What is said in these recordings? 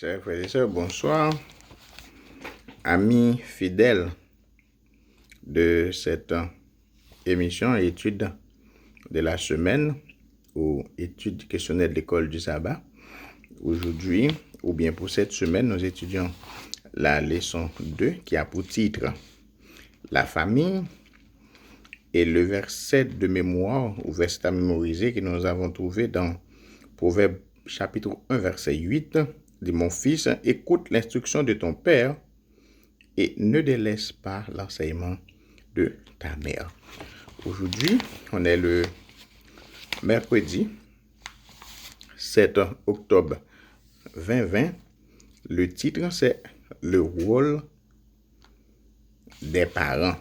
Chers frères et sœurs, bonsoir. Amis fidèles de cette émission étude de la semaine ou étude questionnelle de l'école du sabbat. Aujourd'hui, ou bien pour cette semaine, nous étudions la leçon 2 qui a pour titre la famille et le verset de mémoire ou verset à mémoriser que nous avons trouvé dans Proverbe chapitre 1 verset 8. Dit mon fils, écoute l'instruction de ton père et ne délaisse pas l'enseignement de ta mère. Aujourd'hui, on est le mercredi 7 octobre 2020. Le titre, c'est le rôle des parents.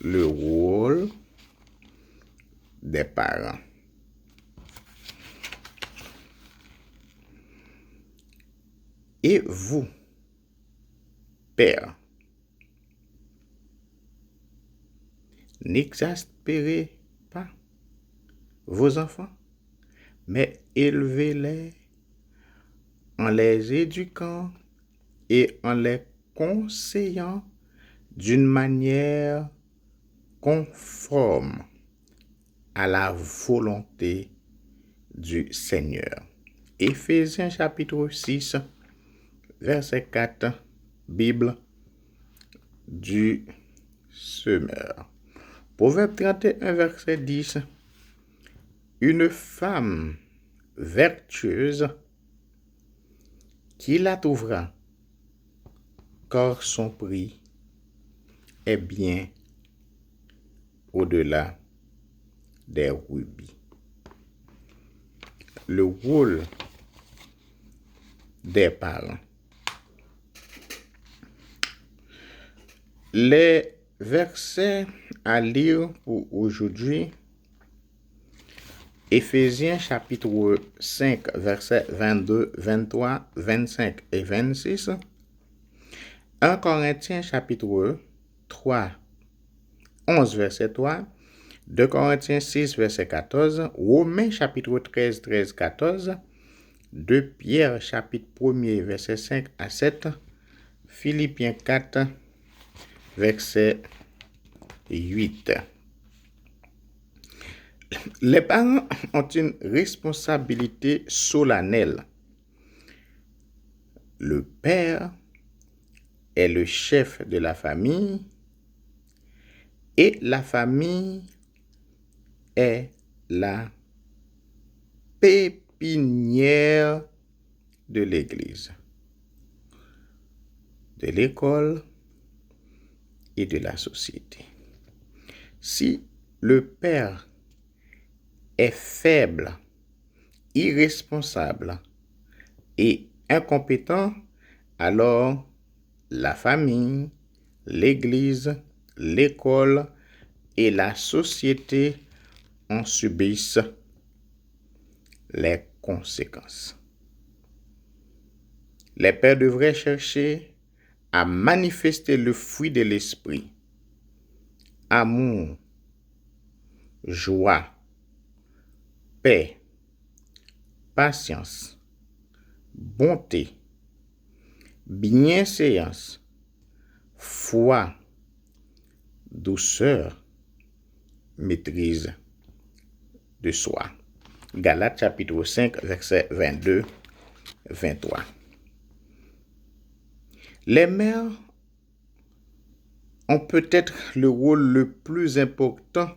Le rôle des parents. Et vous, père, n'exaspérez pas vos enfants, mais élevez-les en les éduquant et en les conseillant d'une manière conforme à la volonté du Seigneur. Éphésiens chapitre 6, verset 4, Bible du semeur. Proverbe 31, verset 10. Une femme vertueuse qui la trouvera, car son prix est bien au-delà des rubis. Le rôle des parents. Les versets à lire pour aujourd'hui: Éphésiens chapitre 5, versets 22, 23, 25 et 26. 1 Corinthiens chapitre 3, 11, verset 3. 2 Corinthiens 6, verset 14. Romains chapitre 13, 13, 14. 2 Pierre chapitre 1er, verset 5 à 7. Philippiens 4, verset 8. Les parents ont une responsabilité solennelle. Le père est le chef de la famille et la famille est la pépinière de l'église, de l'école et de la société. Si le père est faible, irresponsable et incompétent, alors la famille, l'église, l'école et la société en subissent les conséquences. Les pères devraient chercher à manifester le fruit de l'esprit: amour, joie, paix, patience, bonté, bienséance, foi, douceur, maîtrise de soi. Galates chapitre 5, verset 22, 23. Les mères ont peut-être le rôle le plus important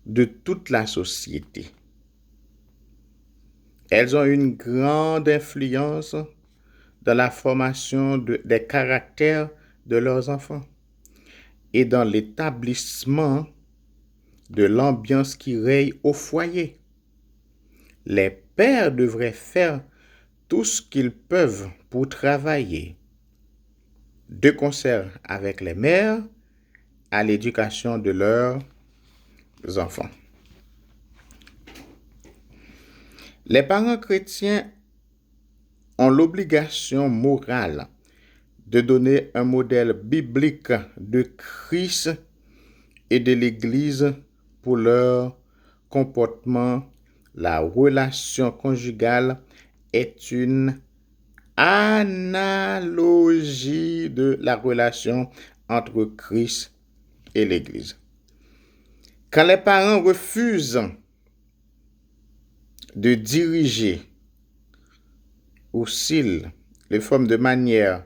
de toute la société. Elles ont une grande influence dans la formation des caractères de leurs enfants et dans l'établissement de l'ambiance qui règne au foyer. Les pères devraient faire tout ce qu'ils peuvent pour travailler de concert avec les mères à l'éducation de leurs enfants. Les parents chrétiens ont l'obligation morale de donner un modèle biblique de Christ et de l'Église pour leur comportement. La relation conjugale est une analogie de la relation entre Christ et l'Église. Quand les parents refusent de diriger ou s'ils le font de manière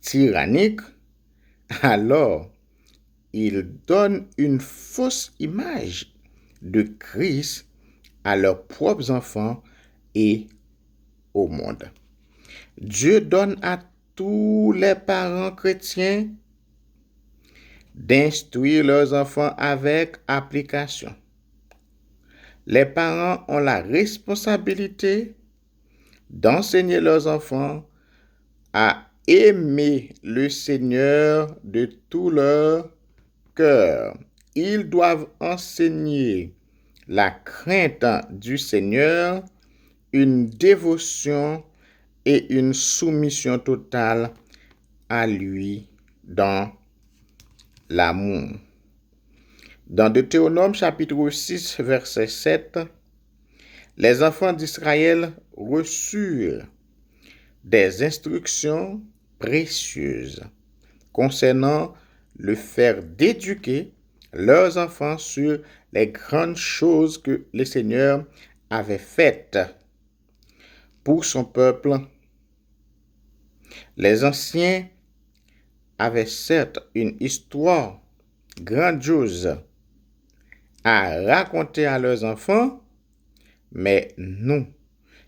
tyrannique, alors ils donnent une fausse image de Christ à leurs propres enfants et au monde. Dieu donne à tous les parents chrétiens d'instruire leurs enfants avec application. Les parents ont la responsabilité d'enseigner leurs enfants à aimer le Seigneur de tout leur cœur. Ils doivent enseigner la crainte du Seigneur, une dévotion et une soumission totale à lui dans l'amour. Dans Deutéronome chapitre 6, verset 7, les enfants d'Israël reçurent des instructions précieuses concernant le faire d'éduquer leurs enfants sur les grandes choses que le Seigneur avait faites pour son peuple. Les anciens avaient certes une histoire grandiose à raconter à leurs enfants, mais nous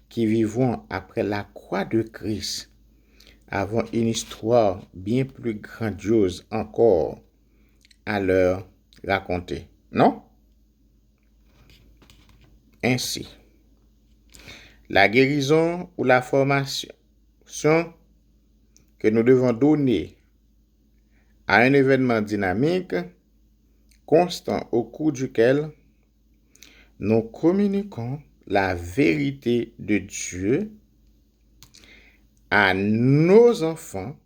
qui vivons après la croix de Christ avons une histoire bien plus grandiose encore à leur raconter, non? Ainsi, la guérison ou la formation que nous devons donner à un événement dynamique, constant au cours duquel nous communiquons la vérité de Dieu à nos enfants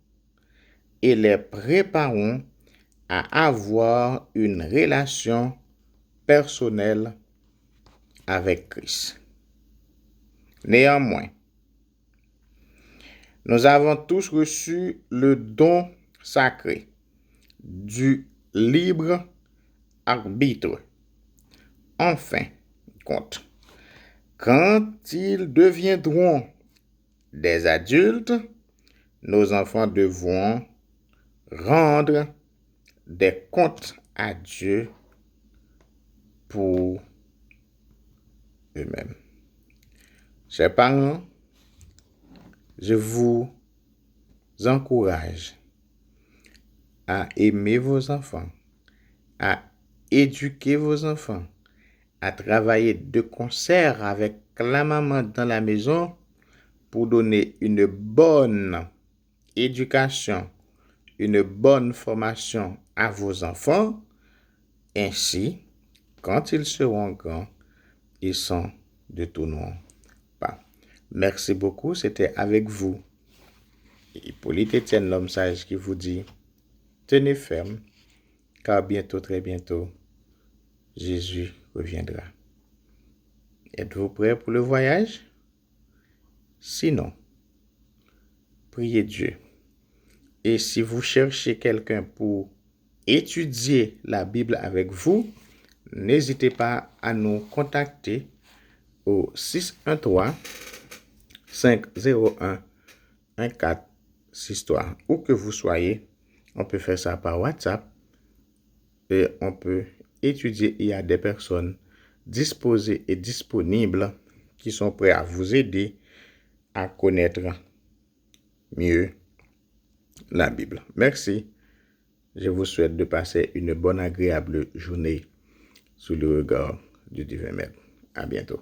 et les préparons à avoir une relation personnelle avec Christ. Néanmoins, nous avons tous reçu le don sacré du libre arbitre. En fin de compte, quand ils deviendront des adultes, nos enfants devront rendre des comptes à Dieu pour eux-mêmes. Chers parents, je vous encourage à aimer vos enfants, à éduquer vos enfants, à travailler de concert avec la maman dans la maison pour donner une bonne éducation, une bonne formation à vos enfants. Ainsi, quand ils seront grands, ils sont de tout non pas. Merci beaucoup. C'était avec vous, Hippolyte Etienne l'homme sage, qui vous dit, tenez ferme, car bientôt, très bientôt, Jésus reviendra. Êtes-vous prêts pour le voyage? Sinon, priez Dieu. Et si vous cherchez quelqu'un pour étudier la Bible avec vous, n'hésitez pas à nous contacter au 613-501-1463. Où que vous soyez, on peut faire ça par WhatsApp et on peut étudier. Il y a des personnes disposées et disponibles qui sont prêts à vous aider à connaître mieux la Bible. Merci. Je vous souhaite de passer une bonne, agréable journée sous le regard du divin Maître. À bientôt.